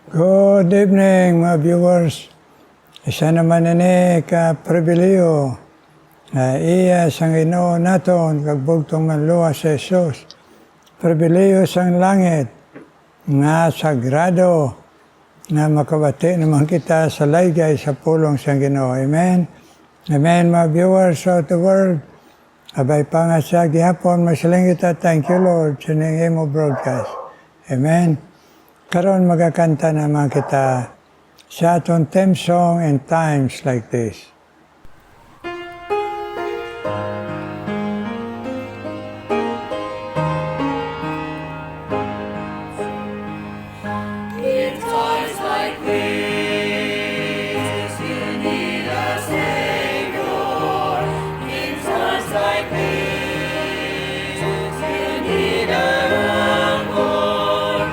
Good evening, mga viewers. Isa naman ini ka pribiliyo na iya sang Ginoo naton kag bugtong manluwa sa Jesus. Pribiliyo sang langit nga sagrado na makabati naman kita sa laygay sa pulong sang Ginoo. Amen. Amen, mga viewers of the world. Abay pa nga sa gihapon, masaling kita, thank you Lord, sa ning imo broadcast. Amen. Karon magakanta naman kita sa aton theme song in times like this. In times like this, you need a Savior. In times like this, you need a Lord.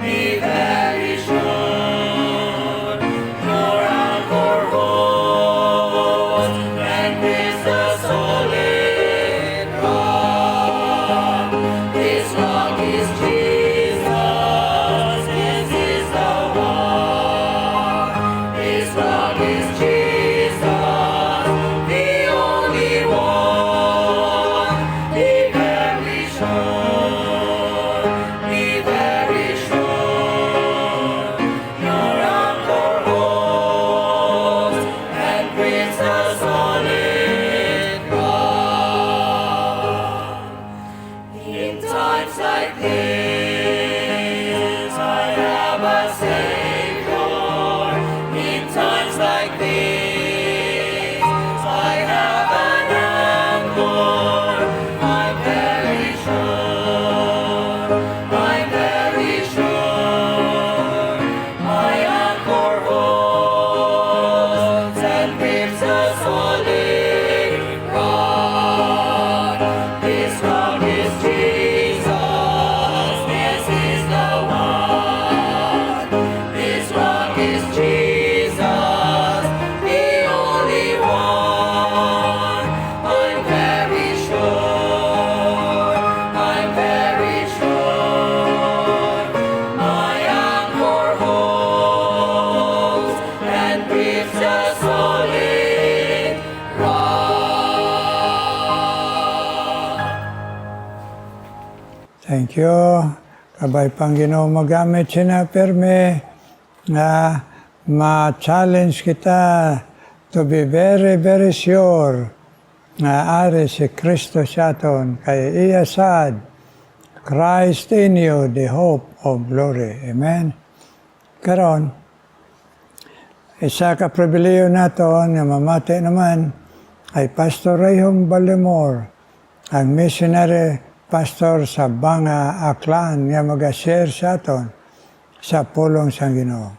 Be very sure, your anchor holds, and is a solid rock. This rock is Jesus, this is the one. This rock is Jesus, the only one. Be very sure, your anchor holds, and brings a solid rock. In times like this, I have a Savior. In times like this, I have an anchor. I'm very sure, my anchor holds and grips a solid rock. This rock is Jesus, this is the one. This rock is Jesus, the only one. I'm very sure, my anchor holds and grips a solid rock. Thank you. Kabay pang Ginoo magamit sina perme na ma-challenge kita to be very sure na ari si Kristo sa aton kay iya sad Christ in you, the hope of glory. Amen. Karon, isa ka pribiliyo naton na mamati naman ay Pastor Rayhong Balimor, ang missionary pastor sa Banga, Aklan, nga mag-share sa aton sa pulong sang Ginoo.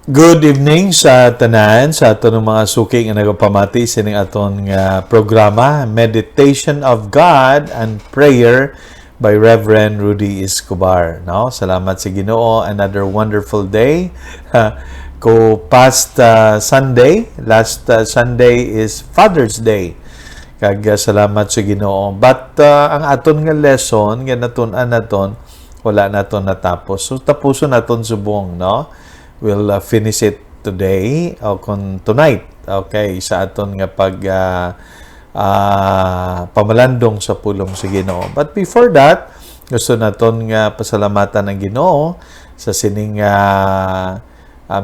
Good evening sa tanan, sa aton mga suki nga nagapamati sa ning aton nga programa, Meditation of God and Prayer by Reverend Rudy Escobar. No? Salamat sa Ginoo, another wonderful day. Ko past Sunday, last Sunday is Father's Day. Kag salamat sa Ginoo. But ang aton nga lesson nga natun-an naton, wala naton natapos. So tapuson naton subong, no? We'll finish it today o tonight. Okay, sa aton nga pamalandong sa pulong sa Ginoo. But before that, gusto naton nga pasalamatan ang Ginoo sa sining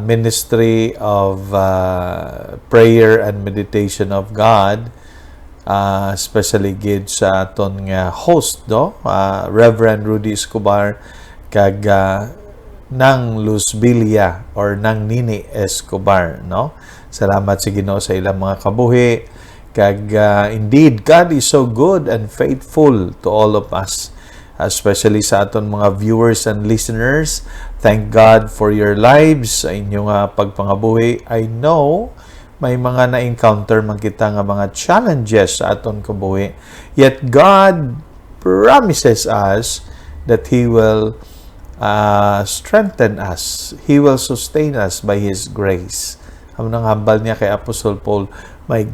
ministry of prayer and meditation of God, especially gid sa aton nga host, no? Reverend Rudy Escobar kag nang Luz Villa or nang Nini Escobar, no? Salamat sa Ginoo sa ilang mga kabuhi. Kag indeed, God is so good and faithful to all of us, especially sa aton mga viewers and listeners. Thank God for your lives, sa inyong pagpangabuhi. I know may mga na-encounter man kita nga mga challenges sa aton kabuhi. Yet God promises us that He will strengthen us. He will sustain us by His grace. Ang nanghambal niya kay Apostle Paul, my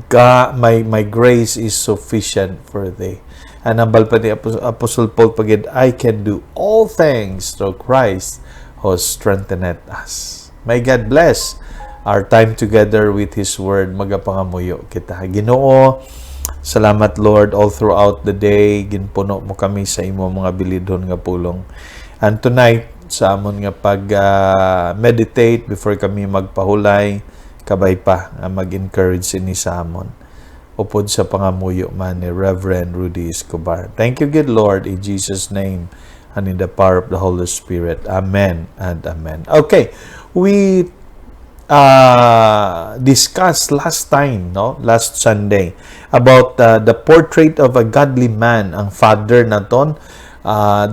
grace is sufficient for thee. And hambal pa ni Apostle Paul pagid, I can do all things through Christ who strengtheneth us. May God bless our time together with His Word. Magapangamuyo kita. Ginoo, salamat Lord all throughout the day. Ginpuno mo kami sa imo mga bilidon nga pulong. And tonight, sa amon nga pag-meditate before kami magpahulay, kabay pa mag-encourage ini sa amon. Upod sa pangamuyo man ni Reverend Rudy Escobar. Thank you, good Lord, in Jesus' name and in the power of the Holy Spirit. Amen and amen. Okay, we discussed last Sunday, about the portrait of a godly man. Ang father naton,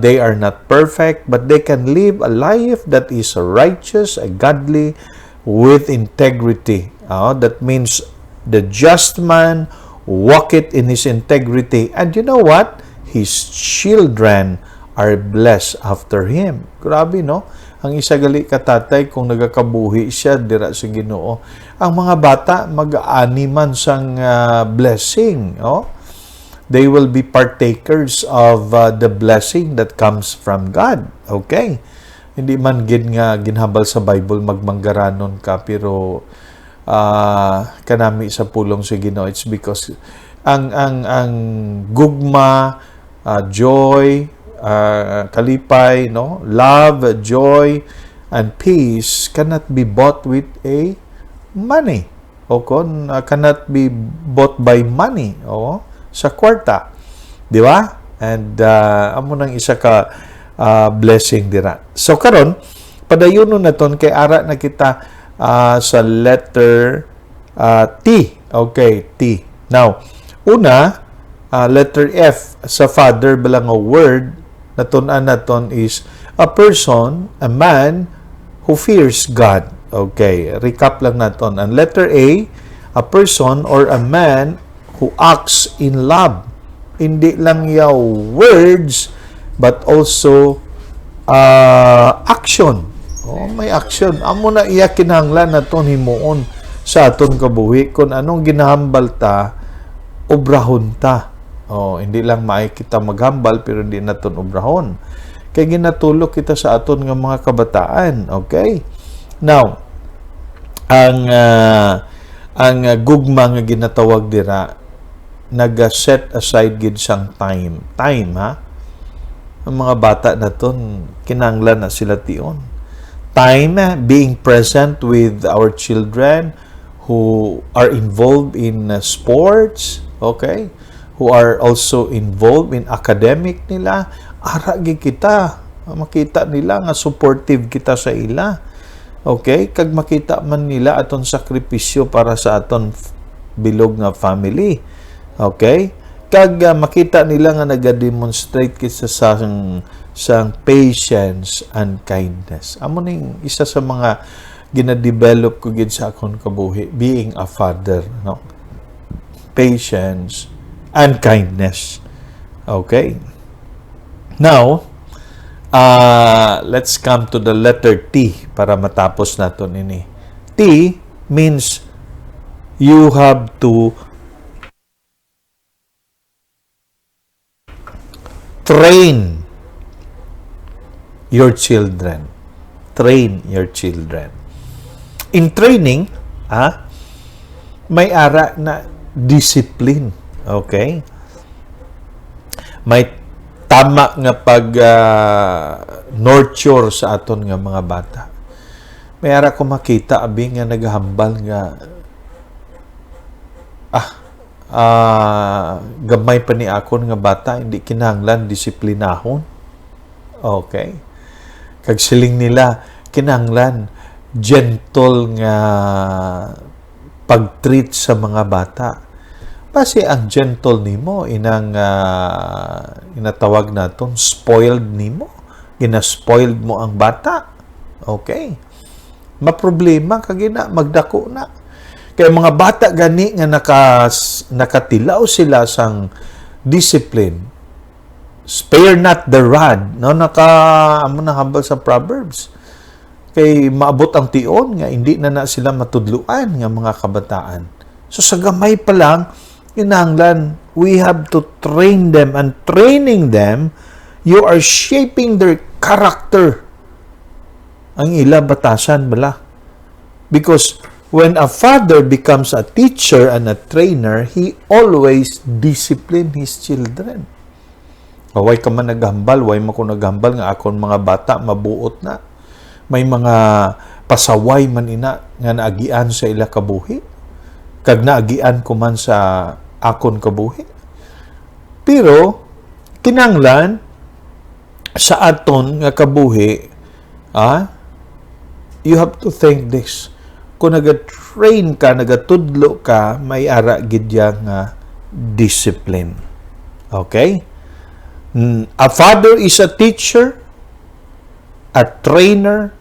they are not perfect, but they can live a life that is righteous, godly, with integrity. That means the just man walketh in his integrity. And you know what? His children are blessed after him. Grabe, no? Ang isa gali katatay, kung nagakabuhi siya, dira sa Ginoo, ang mga bata, mag-aani man sang blessing. They will be partakers of the blessing that comes from God. Okay? Hindi man ginhambal sa Bible, magmanggaranon ka, pero kanami sa pulong sa Ginoo, it's because ang gugma, joy, kalipay, no, love, joy, and peace cannot be bought with a money. Cannot be bought by money, sa kwarta, di ba? And amo nang isa ka blessing dira. So karon padayonon naton kay ara na kita sa letter T. Okay, T. Now, una, letter F sa father bilang a word naton is a person, a man who fears God. Okay, recap lang naton. And letter A person or a man who acts in love. Hindi lang yaw words, but also action. May action. Amo na iya kinahanglan naton himuon sa aton kabuhi kung anong ginahambal ta, obrahon ta. Hindi lang maay kita maghambal pero hindi naton obrahon. Kay ginatulok kita sa aton nga mga kabataan. Okay? Now, ang gugma nga ginatawag dira, nag-set aside gid sang time. Time, ha? Ang mga bata naton kinahanglan na sila tion. Time, being present with our children who are involved in sports, okay, who are also involved in academic nila, aragi kita, makita nila nga supportive kita sa ila, okay, kag makita man nila aton sakripisyo para sa aton bilog nga family, okay, kag makita nila nga nagademonstrate kita sang patience and kindness. Amo ning isa sa mga gina-develop ko gid sa akon kabuhi, being a father, no? Patience and kindness. Okay? Now, let's come to the letter T para matapos naton ini. T means you have to train your children. Train your children. In training, may ara na discipline. Okay? May tama nga nurture sa aton nga mga bata. May ara ko makita abi nga naghambal nga gamay pa ni akon nga bata, hindi kinahanglan disiplinahon. Okay? Kag siling nila, kinahanglan gentle nga pag-treat sa mga bata. Kasi ang gentle nimo, inatawag naton, spoiled nimo. Ina-spoiled mo ang bata. Okay? Maproblema, kagina, magdako na. Kaya mga bata gani nga nakatilaw sila sang discipline. Spare not the rod, no, amo na hambal sa Proverbs. Kay maabot ang tion nga hindi na sila matudluan nga mga kabataan. So sa gamay pa lang, kinahanglan we have to train them, and training them, you are shaping their character. Ang ila batasan bala. Because when a father becomes a teacher and a trainer, he always discipline his children. Way ka man naghambal, way mo ko naghambal nga akon mga bata mabuot na. May mga pasaway man ina nga naagian sa ila kabuhi. Kag naagian ko man sa akon kabuhi. Pero kinanglan sa aton nga kabuhi, you have to think this. Kung nag-train ka, nagatudlo ka, may ara gidya nga discipline. Okay? A father is a teacher, a trainer,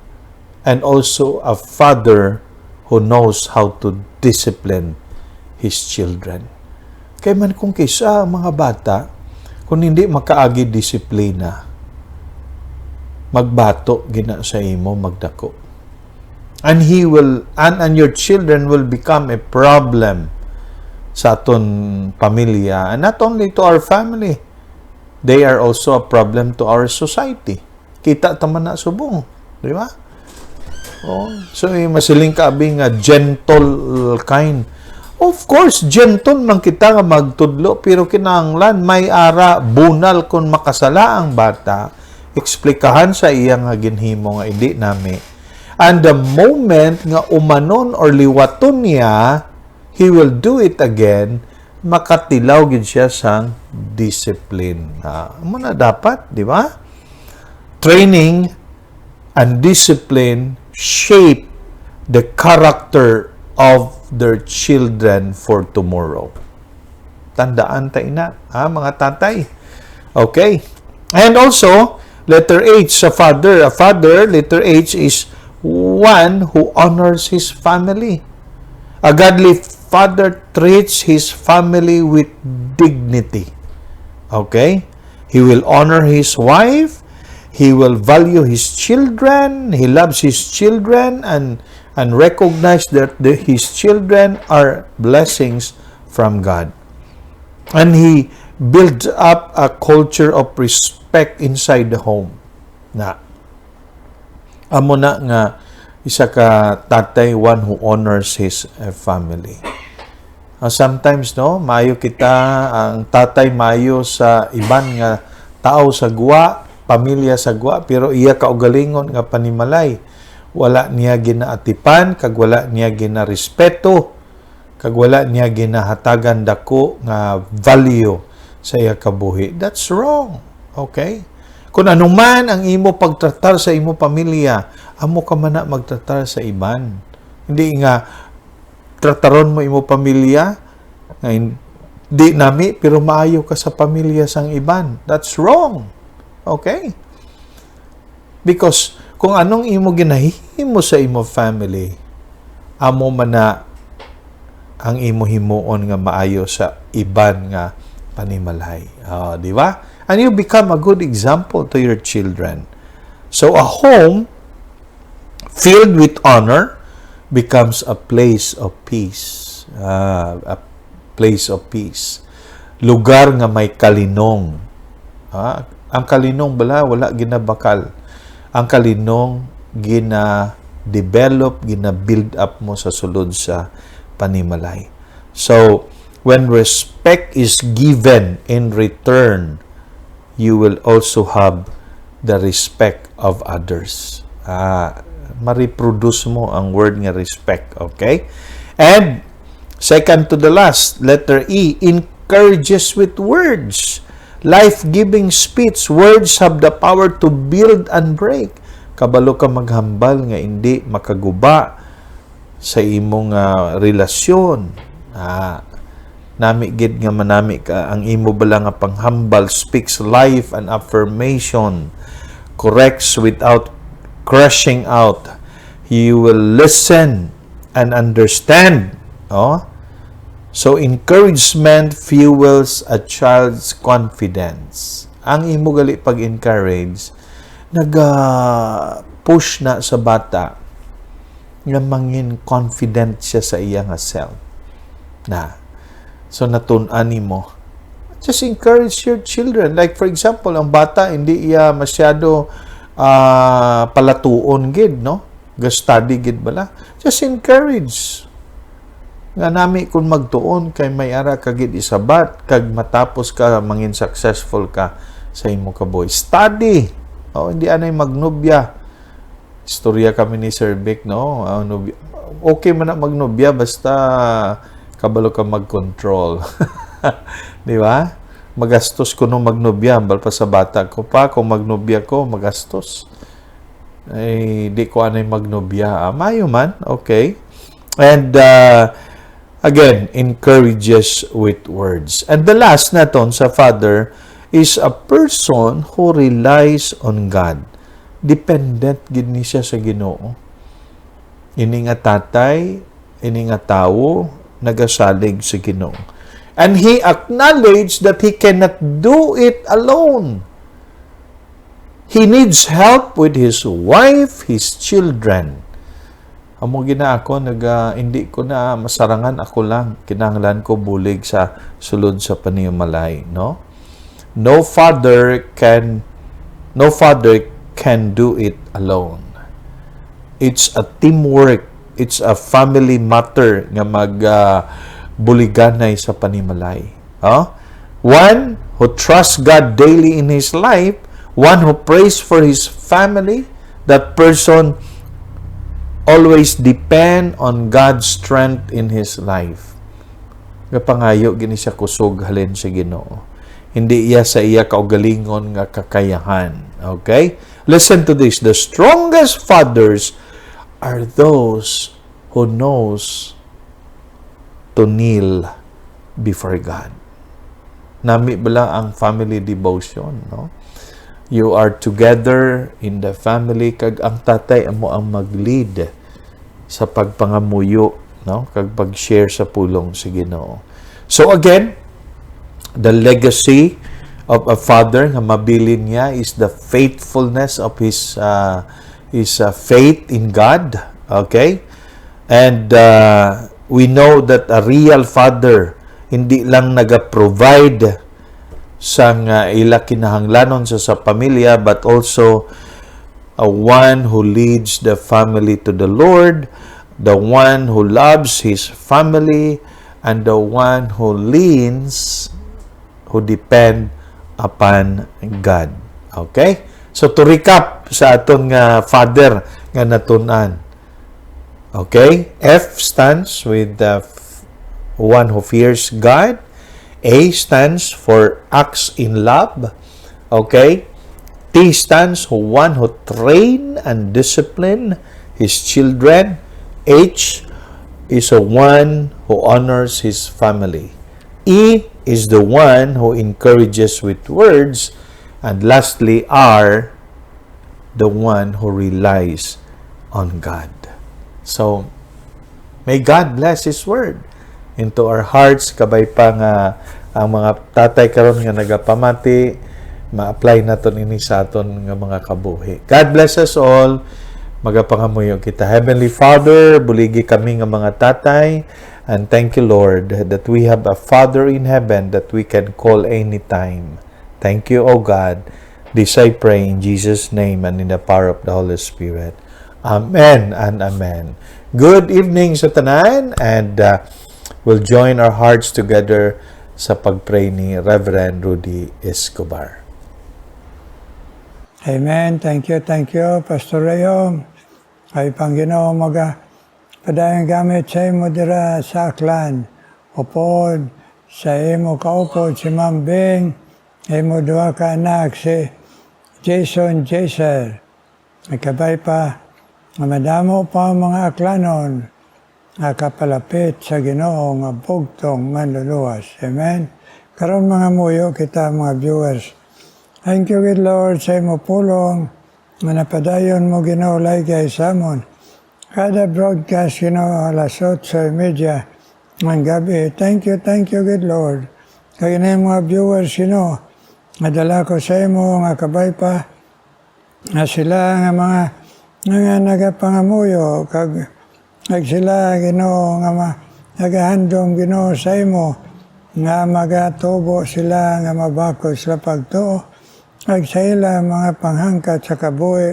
and also a father who knows how to discipline his children. Kaya man kung kisa mga bata, kung hindi makaagi disiplina, magbato gina sa imo magdako. And your children will become a problem sa aton pamilya, and not only to our family, they are also a problem to our society. Kita taman na subong, di ba? So masiling kaabing gentle kind. Of course, gentle man kita nga magtudlo, pero kinahanglan may ara bunal kung makasala ang bata, eksplikahan sa iya nga ginhimo nga hindi nami. And the moment nga umanon or liwaton niya, he will do it again, makatilaw gid siya sang discipline. Muna dapat, di ba? Training and discipline shape the character of their children for tomorrow. Tandaan tayo na, mga tatay. Okay. And also, letter H sa father. A father, letter H, is one who honors his family. A godly father treats his family with dignity. Okay? He will honor his wife. He will value his children. He loves his children and recognize that his children are blessings from God. And he builds up a culture of respect inside the home. Amo na nga isa ka tatay, one who honors his family. Sometimes, no, maayo kita, ang tatay maayo sa iban nga tao sa guwa, pamilya sa guwa, pero iya kaugalingon nga panimalay. Wala niya ginaatipan, kag wala niya ginarespeto, kag wala niya ginahatagan dako nga value sa iya kabuhi. That's wrong. Okay? Kung anuman ang imo pagtratar sa imo pamilya, amo ka man na magtratar sa iban. Hindi nga trataron mo imo pamilya, di nami, pero maayo ka sa pamilya sang iban. That's wrong. Okay? Because kung anong imo ginahimo sa imo family, amo man na ang imo himuon nga maayo sa iban nga panimalay. Di ba? And you become a good example to your children. So a home filled with honor becomes a place of peace. A place of peace. Lugar nga may kalinong. Ang kalinong wala ginabakal. Ang kalinong gina-develop, gina-build up mo sa sulod sa panimalay. So, when respect is given in return, you will also have the respect of others. Ma-reproduce mo ang word nga respect, okay? And second to the last, letter E, encourages with words. Life-giving speech. Words have the power to build and break. Kabalo ka maghambal nga hindi makaguba sa imong relasyon. Nami gid nga manami ka ang imo bala nga panghambal, speaks life and affirmation, corrects without crushing out. You will listen and understand. So encouragement fuels a child's confidence. Ang imo gali pag-encourage, push na sa bata nga mangin confident siya sa iya nga self. So natun-an nimo Just encourage your children. Like for example, ang bata hindi iya masyado palatuon gid, no? Ga-study gid bala. Just encourage. Nga nami kung magtuon kay may ara ka gid isabat kag matapos ka mangin successful ka sa imo kaboy. Study. Hindi anay magnobya. Istorya kami ni Sir Vic, no? Okay man na magnobya basta kabalo ka mag-control. Di ba? Magastos ko nung magnobya. Ambal pa sa bata ko pa. Kung magnobya ko, magastos. Ay, di ko anay magnobya. Mayo man. Okay. And, again, encourages with words. And the last naton sa father is a person who relies on God. Dependent gid ni siya sa Ginoo. Ini nga tatay, ini nga tawo, nagasalig sa Ginoo. And he acknowledged that he cannot do it alone. He needs help with his wife, his children. Amo gina ako, hindi ko na masarangan ako lang. Kinahanglan ko bulig sa sulod sa panimalay, no? No father can do it alone. It's a teamwork. It's a family matter nga buliganay sa panimalay. One who trusts God daily in his life, one who prays for his family, that person always depend on God's strength in his life. Kapangayo gini siya kusog halin sa Ginoo. Hindi iya sa iya kaugalingon nga kakayahan. Okay? Listen to this. The strongest fathers are those who knows to kneel before God. Nami bala ang family devotion, no? You are together in the family kag ang tatay amo ang mag-lead sa pagpangamuyo, no? Kag pag-share sa pulong sa Ginoo. So again, the legacy of a father nga mabilin niya is the faithfulness of his faith in God. Okay? And we know that a real father hindi lang naga-provide sang ila kinahanglanon sa pamilya, but also a one who leads the family to the Lord, the one who loves his family, and the one who leans, who depend upon God. Okay? So to recap sa aton nga father nga natun-an. Okay? F stands with the one who fears God. A stands for acts in love. Okay? T stands for one who train and discipline his children. H is a one who honors his family. E is the one who encourages with words. And lastly, R, the one who relies on God. So, may God bless His Word into our hearts. Kabay pa nga ang mga tatay karon nga nagapamati, ma-apply naton ini sa aton nga mga kabuhi. God bless us all. Magapangamuyo kita. Heavenly Father, buligi kami nga mga tatay, and thank you, Lord, that we have a Father in heaven that we can call anytime. Thank you, O God. This I pray in Jesus' name and in the power of the Holy Spirit. Amen and amen. Good evening sa tanan, and we'll join our hearts together sa pagpray ni Reverend Rudy Escobar. Amen. Thank you, Pastor Rayo. Ay Panginoon, padayang gamit sa imo dira sa Aklan. Upod sa imo kaupod si Ma'am Bing, imo duha ka anak si Jason Jaser. Ikabay pa, madamo pa ang mga Aklanon nga kapalapit sa Ginoo nga bugtong manluluwas. Amen. Karon mga muyo kita mga viewers. Thank you, good Lord, sa imo pulong nga napadayon mo Ginoo laygay samon. Kada broadcast Ginoo alas 8:30 ng gabi. Thank you, good Lord. Kaya na mga viewers Ginoo, madala ko sa imo nga kabay pa nga sila nga mga nga nagapangamuyo kag sila Ginoo nga nagahandom Ginoo sa imo nga magatubo sila nga mabakod sila pagtuo ag sa ila mga panghangkat sa kabuhi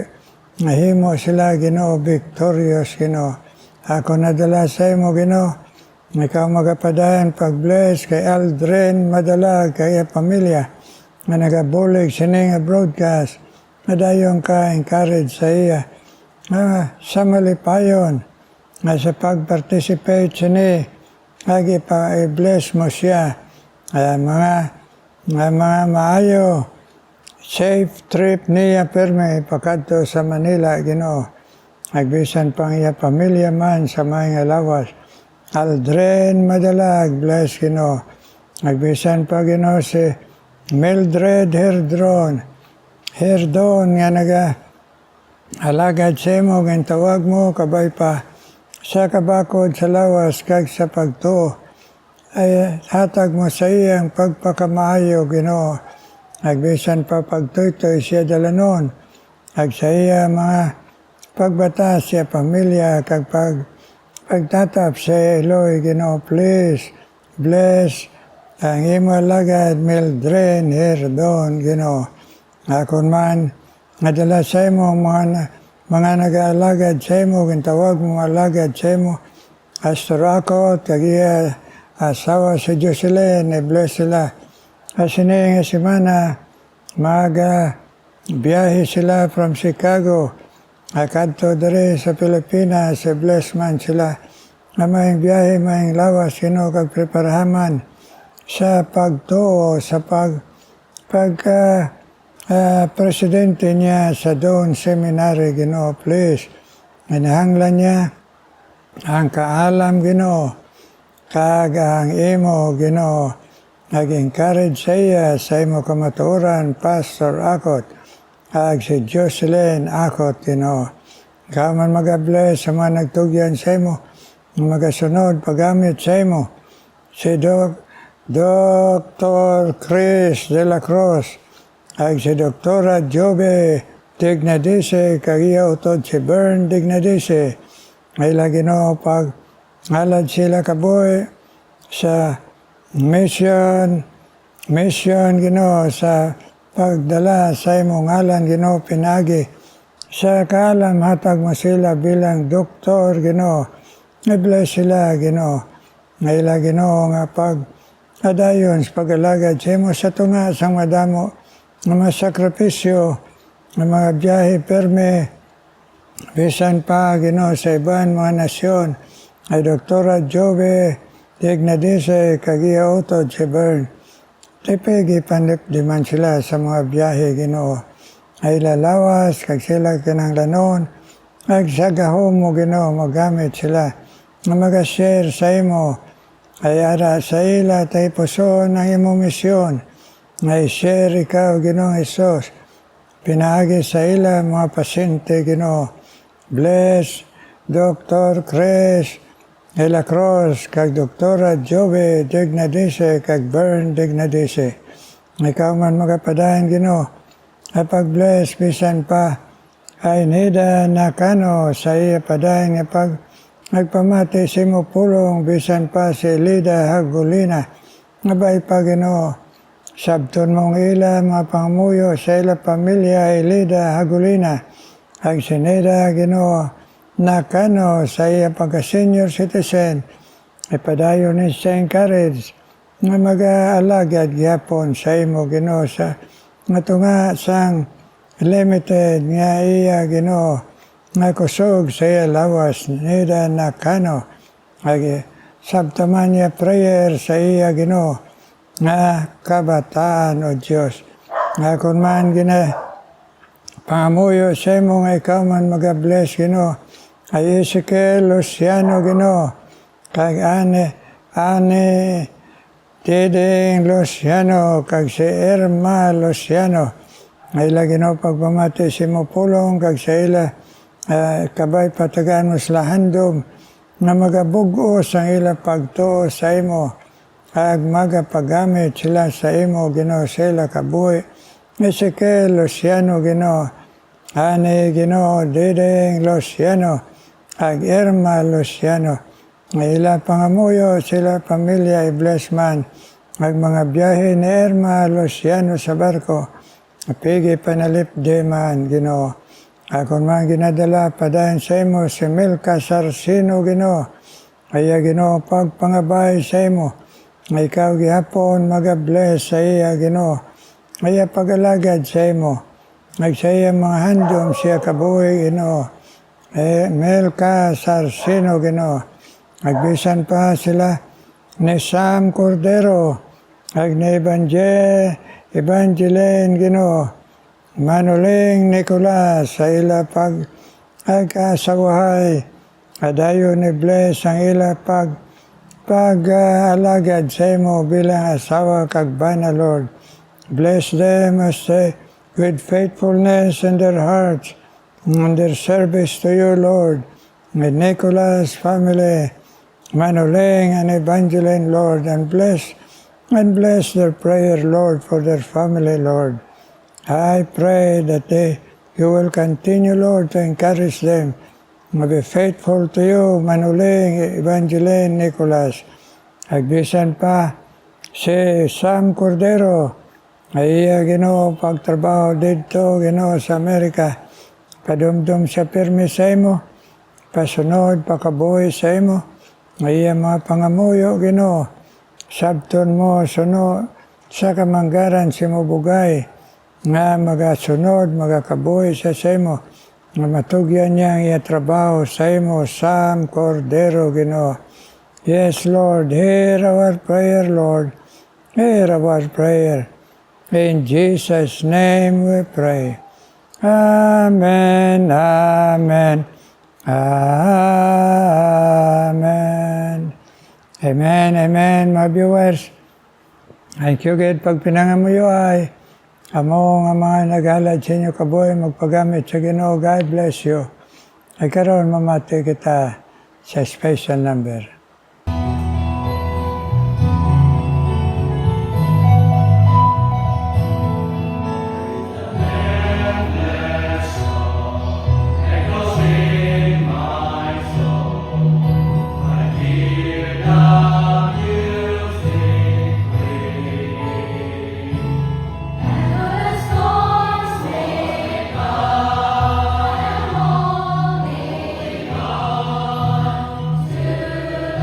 nga himo sila Ginoo victorious Ginoo. Ako nadala sa imo Ginoo, ikaw magapadayan pag-bless kay Aldrin Madalag kay pamilya nga nagabulig sini nga broadcast. Nadayon ka encourage sa iya sa malipayon nga sa pag-participate sini agi pa i-bless mo siya. Mga maayo safe trip niya perme pakadto sa Manila Ginoo. Agbisan pang iya pamilya man sa mga lawas. Aldrin Madalag bless Ginoo. Agbisan pa Ginoo si Mildred Herdon nga naga alagad sa imo ng tawag mo kabay pa sa kabakod sa lawas kag sa pagtuo ay hatag mo sa iyang pagpakamaayo Ginoo. Agbisan pa pagtuytoy siya dalanon ag sa iya mga pagbata siya pamilya kag pagtatap sa Eloy Ginoo. Please bless ang imo alagad Mildred Herdon Ginoo. Akon man nadala sa imo mga nag-aalagad sa imo, gintawag mo alagad sa imo, Astorakot, kagiya asawa sa Jocelyn, i-bless sila. Asini nga semana, biyahe sila from Chicago, akadto dere sa Pilipinas, i-bless man sila. Na may biyahe, may lawas, Ginoo kag preparahaman sa pagtuo, sa presidente niya sa Doon Seminary, Ginoo, please. Inahanglan niya ang kaalam, Ginoo, kag ang imo, Ginoo, nag-encourage sa iya sa imo kamatuoran, Pastor Akot, kag si Jocelyn Akot, Ginoo. Ikaw man mag-bless sa mga nagtugyan sa imo, magasunod, paggamit sa imo, si Dr. Chris de la Cruz, ag si Doktora Jobe Dignadise, kagiya utod si Bern Dignadise. Ay lagi no pag alad sila kaboy sa mission Ginoo sa pagdala sa imong ngalan Ginoo pinagi. Sa kaalam hatag mo sila bilang doktor Ginoo. I-bless sila Ginoo. Ay lagi no nga pag adayon sa pag-alagad sa imo sa tunga sang madamo ng mga sakripisyo, ng mga biyahe perme, bisan pa Ginoo sa ibang mga nasyon, ay Doktora Jobe Dignadise, kagiya utod si Bern. Tipigi panipdiman sila sa mga biyahe Ginoo. Ay lalawas, kag sila kinanglanon, kag sa gahom mo Ginoo, magamit sila, na mag-share sa imo, ay ara sa ila, tay puso ng imo misyon, ay share ikaw, Ginoong Hesus. Pinagi sa ila mga pasyente, Ginoo. Bless Dr. Chris de la Cruz, kag Doktora Jobe Dignadise, kag Bern Dignadise. Ikaw man magapadayan, Ginoo. At pag-bless, bisan pa, ay nida nakano sa iya padayan nga pag nagpamati si mo pulong, bisan pa si Lida Hagulina. Nabay pa, Ginoo. Sabton mong ila mga pangamuyo sa ila pamilya Elida Hagulina. Ang sineda Ginoo nakano sa iya pagka-senior citizen. Ipadayon ni sa encourage na mag-aalagad gyapon sa imo Ginoo sa nga sang limited nga iya Ginoo nga kusog sa iya lawas nida nakano. Sabtaman niya prayer sa iya Ginoo nga kabataan o Diyos. Nga kung man pangamuyo sa imo nga ikaw man mag-bless Ginoo. Ay Ezekiel Luciano Ginoo. Kag Ani Diding Luciano. Kag si Irma Luciano. Ay lagi Ginoo pagpamati si mo pulong. Kag sa ila kabay patagaan mo sila handom. Na magabugos ang ila pagtuo sa imo. Ag magapagamit sila sa imo Ginoo sila kabuhi. Ezekiel Luciano Ginoo, Ani Ginoo Diding Luciano, ag Irma Luciano. Ila pangamuyo sila pamilya i-bless man. Ang mga biyahe ni Irma Luciano sa barko, pigi panalip di man, Ginoo. Akon man ginadala padayon sa imo si Milka Sarsino, Ginoo. Kaya Ginoo, pagpangabay sa imo, ikaw gihapon mag-bless sa iya, Ginoo. Kaya pagalagad sa imo, sa iya mga handom siya kabuhi, Ginoo. Milka Sarsino, Ginoo. Agbisan pa sila ni Sam Cordero, ag ni Evangeline, Ginoo. Manuling Nicolas sa ila pag-asawahay. Adayo ni bless ang ila pag-alagad sa imo bilang asawa kag bana, Lord. Bless them as they with faithfulness in their hearts and their service to you, Lord. With Nicolas' family, Manuling and Evangeline, Lord, and bless their prayer, Lord, for their family, Lord. I pray that you will continue, Lord, to encourage them to be faithful to you, Manuling, Evangeline, Nicolas. Agbisan pa si Sam Cordero, ay Ginoo pagtrabaho dito, Ginoo, sa Amerika. Padumdum siya pirmi sa imo, pasunod, pakabuhi sa imo. Ay mga pangamuyo, Ginoo, sabton mo, sunod, sa kamanggaran si mo bugay, nga magasunod, magakabuhi sa imo, nga matugyan niya ang iya trabaho sa imo, Sam Cordero, Ginoo. Yes, Lord, hear our prayer, Lord. Hear our prayer. In Jesus' name we pray. Amen, amen, amen. Amen, amen, mga viewers. Thank you, God, pag pinangamuyo ay amo nga mga naghalad sa inyo kaboy, magpagamit sa Ginoo. God bless you. Ay karoon mamati kita sa special number. To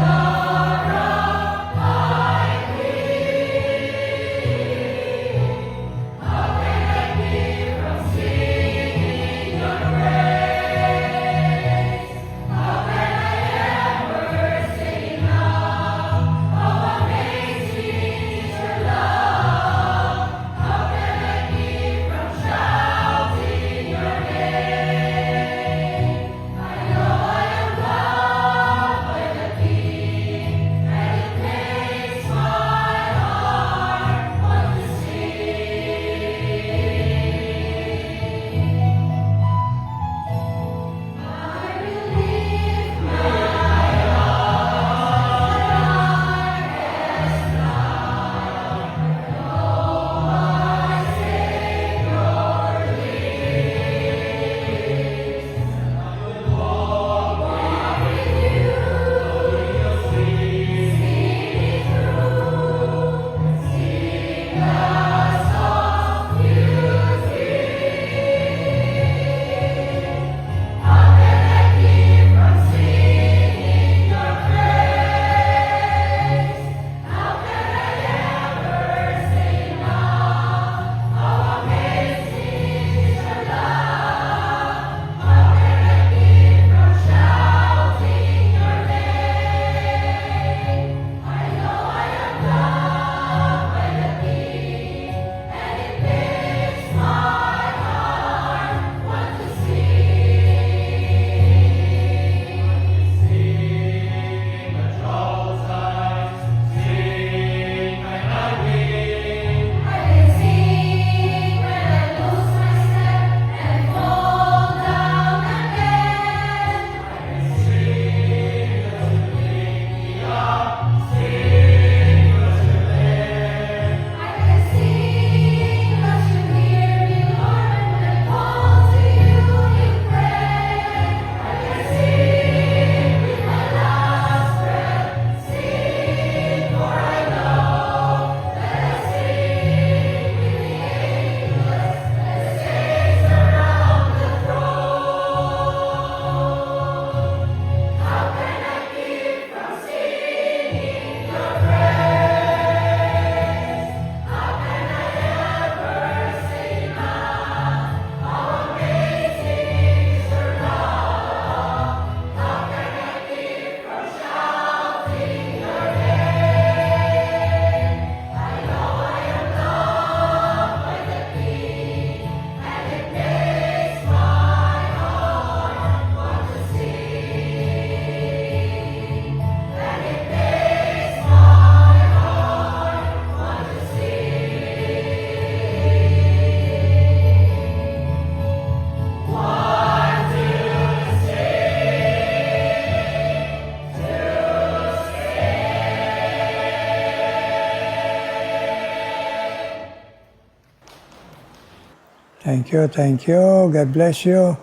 Thank you, thank you. God bless you.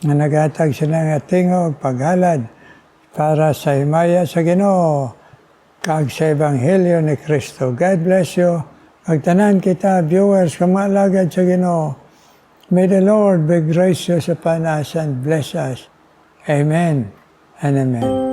Nga nagatag sila nga tingog, paghalad para sa himaya sa Ginoo kag sa Ebanghelyo ni Kristo. God bless you. Pagtanan kita, viewers, kamalagad sa Ginoo. May the Lord be gracious upon us and bless us. Amen and amen.